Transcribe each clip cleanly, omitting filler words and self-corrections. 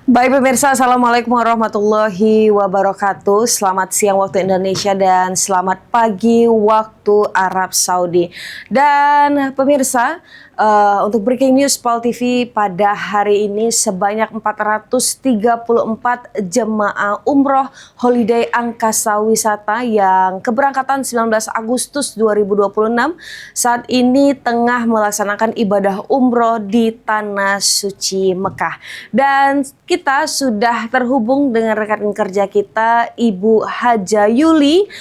Baik pemirsa, Assalamualaikum warahmatullahi wabarakatuh. Selamat siang waktu Indonesia dan selamat pagi waktu Arab Saudi. Dan pemirsa, untuk breaking news PAL TV pada hari ini sebanyak 434 jemaah umroh holiday angkasa wisata yang keberangkatan 19 Agustus 2026 saat ini tengah melaksanakan ibadah umroh di Tanah Suci Mekah. Dan kita sudah terhubung dengan rekan kerja kita, Ibu Haja Yuli,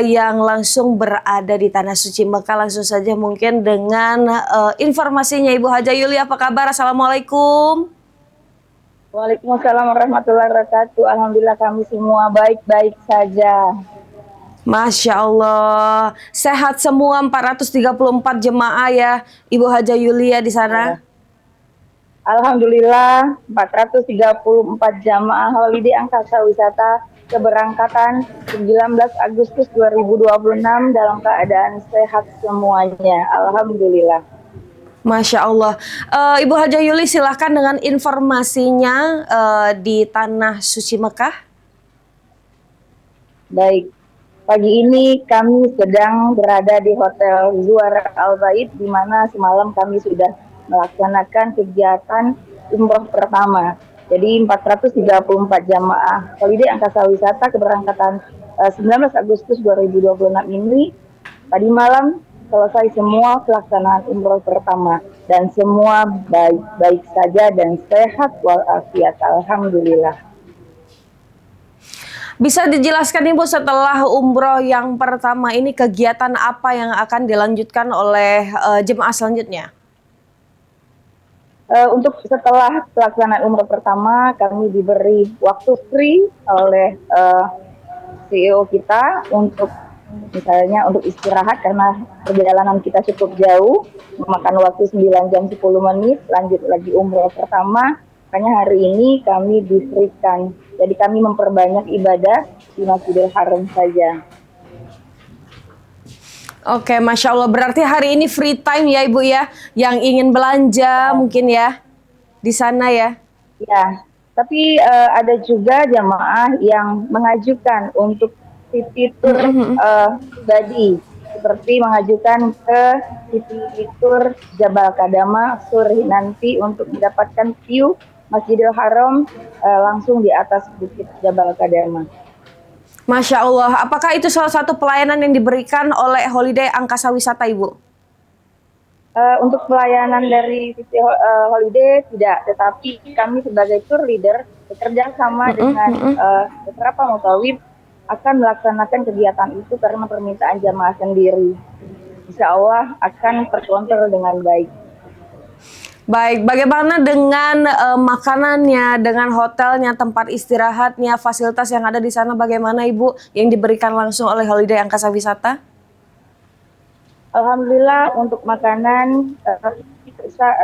yang langsung berada di Tanah Suci Mekah. Langsung saja mungkin dengan informasinya. Ibu Haja Yuli, apa kabar? Assalamualaikum. Waalaikumsalam warahmatullahi wabarakatuh. Alhamdulillah kami semua baik-baik saja. Masya Allah, sehat semua 434 jemaah ya, Ibu Haja Yuli ya di sana. Alhamdulillah 434 jamaah holiday angkasa wisata keberangkatan 19 Agustus 2026 dalam keadaan sehat semuanya. Alhamdulillah. Masya Allah. Ibu Haja Yuli, silahkan dengan informasinya di Tanah Suci Mekah. Baik, pagi ini kami sedang berada di Hotel Zuara Al Bait, di mana semalam kami sudah melaksanakan kegiatan umroh pertama. Jadi 434 jamaah holiday angkasa wisata keberangkatan 19 Agustus 2026 ini tadi malam selesai semua pelaksanaan umroh pertama dan semua baik-baik saja dan sehat walafiat. Alhamdulillah. Bisa dijelaskan Ibu, setelah umroh yang pertama ini kegiatan apa yang akan dilanjutkan oleh jemaah selanjutnya? Untuk setelah pelaksanaan umroh pertama, kami diberi waktu free oleh CEO kita untuk misalnya untuk istirahat karena perjalanan kita cukup jauh, memakan waktu 9 jam 10 menit, lanjut lagi umroh pertama. Makanya hari ini kami diberikan, jadi kami memperbanyak ibadah di Masjidil Haram saja. Oke, Masya Allah. Berarti hari ini free time ya Ibu ya, yang ingin belanja mungkin ya di sana ya. Ya, tapi ada juga jamaah yang mengajukan untuk city tour pribadi, seperti mengajukan ke city tour Jabal Kadama Surhi nanti untuk mendapatkan view Masjidil Haram langsung di atas bukit Jabal Kadama. Masya Allah, apakah itu salah satu pelayanan yang diberikan oleh Holiday Angkasa Wisata, Ibu? Untuk pelayanan dari City Holiday tidak, tetapi kami sebagai tour leader bekerja sama dengan beberapa mutawif akan melaksanakan kegiatan itu karena permintaan jamaah sendiri. Insya Allah akan terkontrol dengan baik. Baik, bagaimana dengan makanannya, dengan hotelnya, tempat istirahatnya, fasilitas yang ada di sana bagaimana Ibu yang diberikan langsung oleh Holiday Angkasa Wisata? Alhamdulillah untuk makanan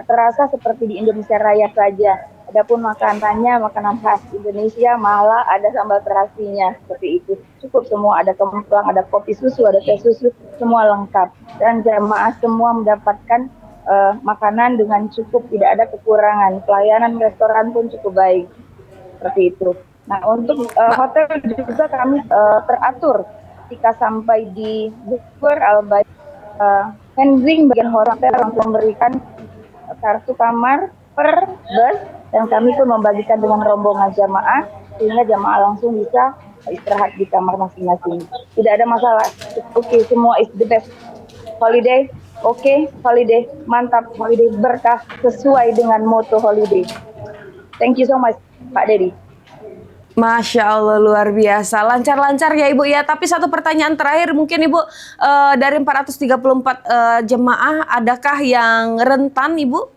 terasa seperti di Indonesia Raya saja. Adapun makanannya makanan khas Indonesia, malah ada sambal terasinya seperti itu. Cukup semua, ada kemplang, ada kopi susu, ada teh susu, semua lengkap. Dan jamaah semua mendapatkan makanan dengan cukup, tidak ada kekurangan. Pelayanan restoran pun cukup baik, seperti itu. Nah untuk hotel juga kami teratur ketika sampai di Zuhur Al Bait, handling bagian hotel untuk memberikan kartu kamar per bus dan kami pun membagikan dengan rombongan jamaah sehingga jamaah langsung bisa istirahat di kamar masing-masing. Tidak ada masalah. Oke, semua is the best holiday. Oke, holiday mantap, holiday berkah sesuai dengan moto holiday. Thank you so much, Pak Dedi. Masya Allah, luar biasa, lancar-lancar ya Ibu ya. Tapi satu pertanyaan terakhir mungkin Ibu, dari 434 jemaah, adakah yang rentan Ibu?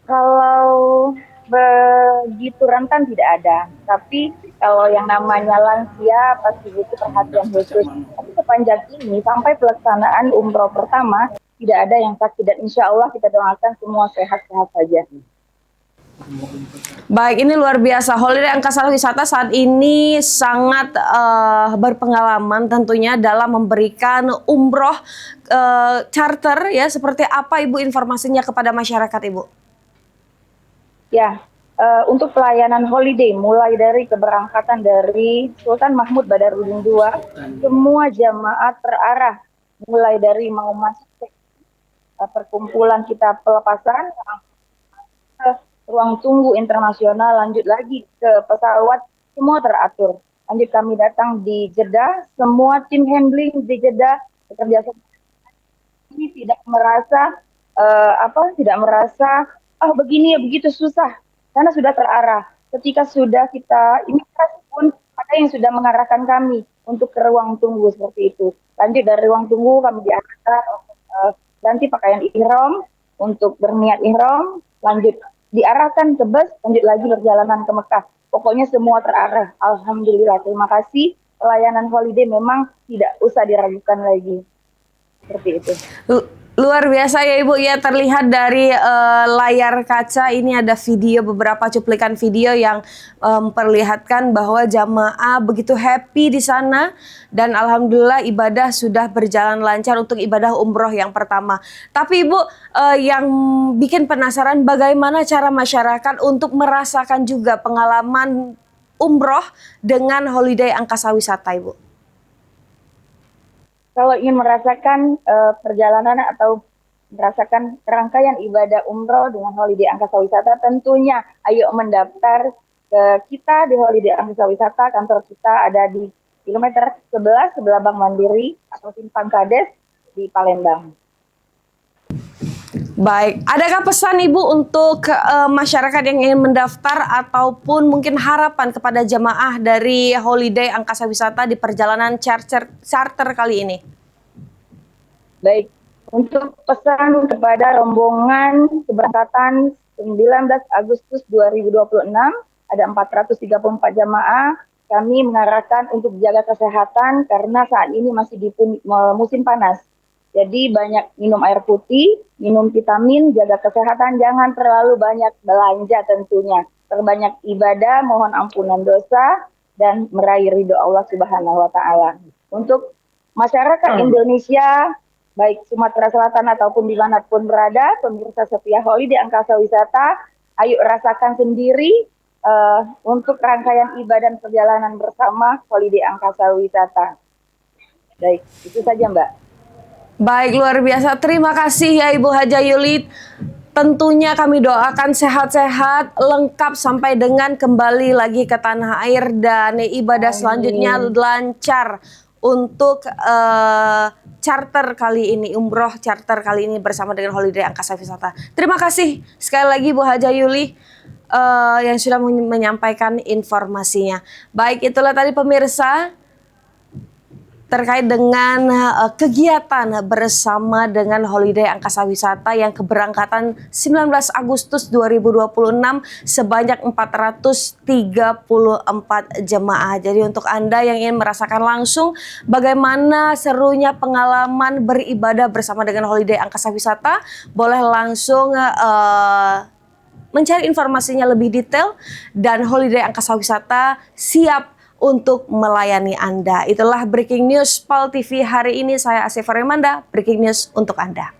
Kalau begitu rentan tidak ada, tapi kalau yang namanya lansia pasti butuh perhatian khusus. Tapi sepanjang ini sampai pelaksanaan umroh pertama tidak ada yang sakit dan insya Allah kita doakan semua sehat-sehat saja. Baik, ini luar biasa. Holiday Angkasa Wisata saat ini sangat berpengalaman tentunya dalam memberikan umroh charter ya. Seperti apa Ibu informasinya kepada masyarakat Ibu? Ya, untuk pelayanan holiday mulai dari keberangkatan dari Sultan Mahmud Badarudin II, semua jamaah terarah mulai dari mau masuk ke perkumpulan kita pelepasan ke ruang tunggu internasional, lanjut lagi ke pesawat, semua teratur. Lanjut kami datang di Jeddah, semua tim handling di Jeddah bekerja sama. Ini tidak merasa tidak merasa begini ya begitu susah karena sudah terarah. Ketika sudah kita imigrasi pun ada yang sudah mengarahkan kami untuk ke ruang tunggu seperti itu. Lanjut dari ruang tunggu kami diarahkan ganti pakaian ihram untuk berniat ihram, lanjut diarahkan ke bus, lanjut lagi perjalanan ke Mekah. Pokoknya semua terarah. Alhamdulillah, terima kasih. Pelayanan holiday memang tidak usah diragukan lagi. Seperti itu. Luar biasa ya Ibu ya, terlihat dari layar kaca ini ada video, beberapa cuplikan video yang memperlihatkan bahwa jamaah begitu happy di sana dan alhamdulillah ibadah sudah berjalan lancar untuk ibadah umroh yang pertama. Tapi Ibu, yang bikin penasaran bagaimana cara masyarakat untuk merasakan juga pengalaman umroh dengan holiday angkasa wisata Ibu? Kalau ingin merasakan perjalanan atau merasakan rangkaian ibadah umroh dengan holiday angkasa wisata, tentunya ayo mendaftar ke kita di holiday angkasa wisata. Kantor kita ada di kilometer 11 sebelah Bank Mandiri atau Simpang Kades di Palembang. Baik, adakah pesan Ibu untuk masyarakat yang ingin mendaftar ataupun mungkin harapan kepada jamaah dari holiday angkasa wisata di perjalanan charter kali ini? Baik, untuk pesan kepada rombongan keberangkatan 19 Agustus 2026, ada 434 jamaah, kami mengarahkan untuk jaga kesehatan karena saat ini masih di musim panas. Jadi banyak minum air putih, minum vitamin, jaga kesehatan, jangan terlalu banyak belanja tentunya. Terbanyak ibadah, mohon ampunan dosa, dan meraih ridho Allah Subhanahu wa Ta'ala. Untuk masyarakat Indonesia, baik Sumatera Selatan ataupun dimanapun berada, pemirsa setia holiday angkasa wisata, ayo rasakan sendiri untuk rangkaian ibadah dan perjalanan bersama holiday angkasa wisata. Baik, itu saja Mbak. Baik, luar biasa. Terima kasih ya Ibu Haja Yulit. Tentunya kami doakan sehat-sehat, lengkap sampai dengan kembali lagi ke tanah air dan ibadah selanjutnya lancar untuk charter kali ini, umroh charter kali ini bersama dengan holiday angkasa wisata. Terima kasih sekali lagi Bu Haja Yuli yang sudah menyampaikan informasinya. Baik, itulah tadi pemirsa terkait dengan kegiatan bersama dengan holiday angkasa wisata yang keberangkatan 19 Agustus 2026 sebanyak 434 jemaah. Jadi untuk Anda yang ingin merasakan langsung bagaimana serunya pengalaman beribadah bersama dengan holiday angkasa wisata, boleh langsung mencari informasinya lebih detail dan holiday angkasa wisata siap untuk melayani Anda. Itulah Breaking News PAL TV hari ini. Saya Asif Remanda, Breaking News untuk Anda.